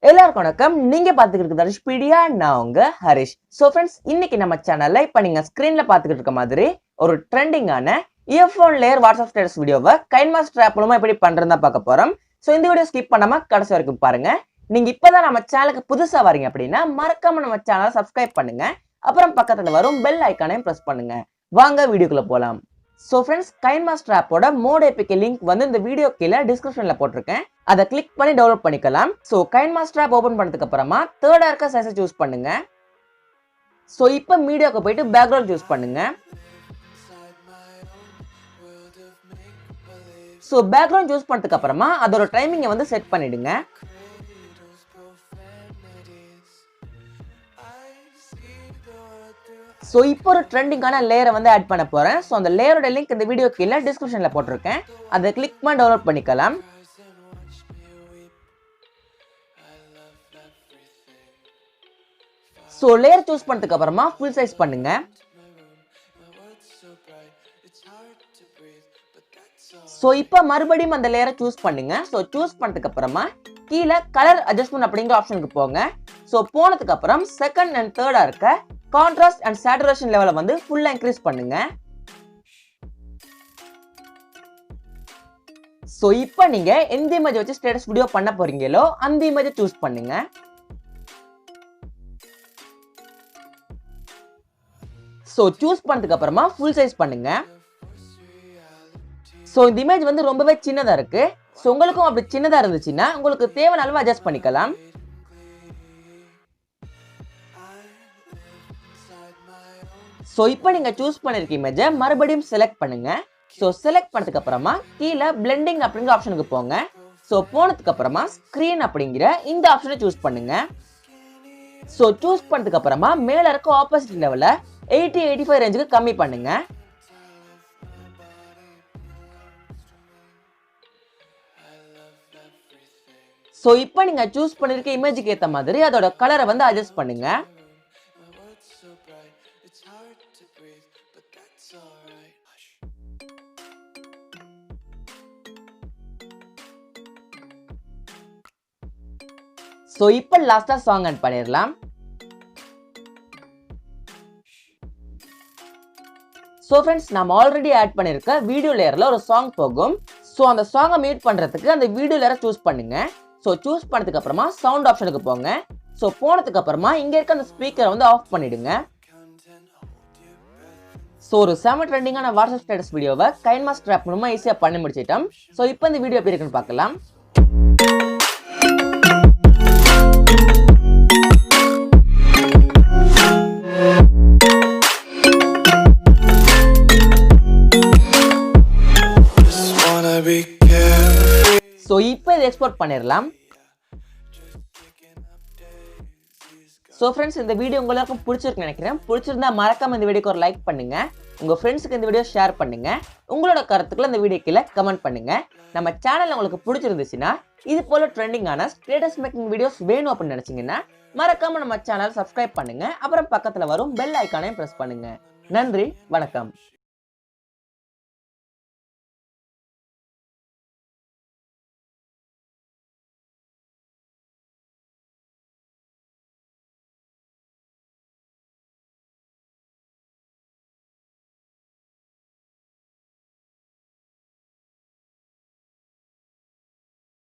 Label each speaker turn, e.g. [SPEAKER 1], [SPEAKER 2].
[SPEAKER 1] எல்லாருக்கும் வணக்கம். நீங்க பாத்துக்கிட்டு இருக்கிறது Pedia, நான் உங்க ஹரிஷ். சோ ஃப்ரெண்ட்ஸ், இன்னைக்கு நம்ம சேனல்ல இப்ப நீங்க ஸ்கிரீன்ல பாத்துக்கிட்டு இருக்க மாதிரி ஒரு ட்ரெண்டிங்கான இயர்ஃபோன் லேயர் வாட்ஸ்அப் ஸ்டேட்டஸ் வீடியோவை கைன்மாஸ்டர் ஆப் மூலமா எப்படி பண்றதா பார்க்க போறோம். சோ இந்த வீடியோ ஸ்கிப் பண்ணாம கடைசி வரைக்கும் பாருங்க. நீங்க இப்பதான் நம்ம சேனலுக்கு புதுசா வரீங்க அப்படின்னா மறக்காம நம்ம சேனலை சப்ஸ்கிரைப் பண்ணுங்க. அப்புறம் பக்கத்துல வரும் பெல் ஐகானையும் பிரஸ் பண்ணுங்க. வாங்க வீடியோக்குள்ள போலாம். சோ ஃப்ரெண்ட்ஸ், கைன்மாஸ்டர் ஆப்போட மோட் ஏபிகே லிங்க் வந்து இந்த வீடியோ கீழே டிஸ்கிரிப்ஷன்ல போட்டிருக்கேன். அதை கிளிக் பண்ணி டவுன்லோட் பண்ணிக்கலாம். சோ கைன்மாஸ்டர் ஆப் ஓபன் பண்ணதுக்கு அப்புறமா தேர்டா இருக்க சைஸை சூஸ் பண்ணுங்க. சோ இப்போ மீடியாக்கு போயிட்டு பேக்ரவுண்ட் சூஸ் பண்ணுங்க. சோ பேக்ரவுண்ட் சூஸ் பண்ணதுக்கு அப்புறமா அதோட டைமிங்கை வந்து செட் பண்ணிடுங்க. சோ இப்போ ஒரு ட்ரெண்டிங்கான லேயரை வந்து ஆட் பண்ண போறேன். சோ அந்த லேயரோட லிங்க் இந்த வீடியோ கீழே டிஸ்கிரிப்ஷன்ல போட்டிருக்கேன். அதை கிளிக் பண்ணி டவுன்லோட் பண்ணிக்கலாம். சோ லேயர் சூஸ் பண்ணதுக்கு அப்புறமா ஃபுல் சைஸ் பண்ணுங்க. சோ இப்போ மறுபடியும் அந்த லேயரை சூஸ் பண்ணுங்க. சோ சூஸ் பண்ணதுக்கு அப்புறமா கீழே கலர் அட்ஜஸ்ட்மெண்ட் அப்படிங்கிற ஆப்ஷனுக்கு போங்க. சோ போனதுக்கு அப்புறம் செகண்ட் அண்ட் தேர்டா இருக்க கான்ட்ராஸ்ட் அண்ட் சேச்சுரேஷன் லெவலை வந்து ஃபுல்லா இன்க்ரீஸ் பண்ணுங்க. சோ இப்போ நீங்க எந்த இமேஜ் வச்சு ஸ்டேட்டஸ் வீடியோ பண்ண போறீங்களோ அந்த இமேஜை சூஸ் பண்ணுங்க. சோ சூஸ் பண்ணதுக்கு அப்புறமா ஃபுல் சைஸ் பண்ணுங்க. சோ இந்த இமேஜ் வந்து ரொம்பவே சின்னதா இருக்கு. சோ உங்களுக்கும் அப்படி சின்னதா இருந்துச்சுன்னா உங்களுக்கு தேவையான அளவு அட்ஜஸ்ட் பண்ணிக்கலாம். சோ இப்போ நீங்க சூஸ் பண்ணிருக்க இமேஜை மறுபடியும் செலக்ட் பண்ணுங்க. சோ செலக்ட் பண்ணதுக்கு அப்புறமா கீழே பிளெண்டிங் அப்படிங்கிற ஆப்ஷனுக்கு போங்க. சோ போனதுக்கு அப்புறமா ஸ்கிரீன் அப்படிங்கிற இந்த ஆப்ஷனை சூஸ் பண்ணுங்க. சோ சூஸ் பண்ணதுக்கு அப்புறமா மேல இருக்க ஆப்போசிட் லெவல 80-85 ரேஞ்சுக்கு கம்மி பண்ணுங்க. சோ இப்போ நீங்க சூஸ் பண்ணிருக்க இமேஜுக்கு ஏத்த மாதிரி அதோட கலரை வந்து அட்ஜஸ்ட் பண்ணுங்க. சோ இப்போ லாஸ்டா சாங் ஆட் பண்ணிரலாம். சோ फ्रेंड्स, நாம ஆல்ரெடி ஆட் பண்ணிருக்க வீடியோ லேயர்ல ஒரு சாங் போகும். சோ அந்த சாங்கை மியூட் பண்றதுக்கு அந்த வீடியோ லேயரை சூஸ் பண்ணுங்க. சோ சூஸ் பண்ணதுக்கு அப்புறமா சவுண்ட் ஆப்ஷனுக்கு போங்க. சோ போனதுக்கு அப்புறமா இங்க இருக்க அந்த ஸ்பீக்கரை வந்து ஆஃப் பண்ணிடுங்க. சோ ஒரு செம ட்ரெண்டிங்கான வாட்ஸ்அப் ஸ்டேட்டஸ் வீடியோவை கைன்மாஸ்டர் ஆப் மூலமா ஈஸியா பண்ணி முடிச்சிட்டோம். சோ இப்போ இந்த வீடியோ எப்படி இருக்குன்னு பார்க்கலாம். சோ இப்போ இதை எக்ஸ்போர்ட் பண்ணிரலாம். சோ फ्रेंड्स, இந்த வீடியோ உங்களுக்கு பிடிச்சிருக்குன்னு நினைக்கிறேன். பிடிச்சிருந்தா மறக்காம இந்த வீடியோக்கு ஒரு லைக் பண்ணுங்க. உங்க ஃப்ரெண்ட்ஸ்க்கு இந்த வீடியோ ஷேர் பண்ணுங்க. உங்களோட கருத்துக்களை இந்த வீடியோ கீழே கமெண்ட் பண்ணுங்க. நம்ம சேனல் உங்களுக்கு பிடிச்சிருந்துச்சுன்னா இது போல ட்ரெண்டிங்கான ஸ்டேட்டஸ் மேக்கிங் வீடியோஸ் வேணும் அப்படின்னு நினைச்சீங்கன்னா மறக்காம நம்ம சேனல் சப்ஸ்கிரைப் பண்ணுங்க. அப்புறம் பக்கத்துல வரும் பெல் ஐகானையும் பிரஸ் பண்ணுங்க. நன்றி, வணக்கம்.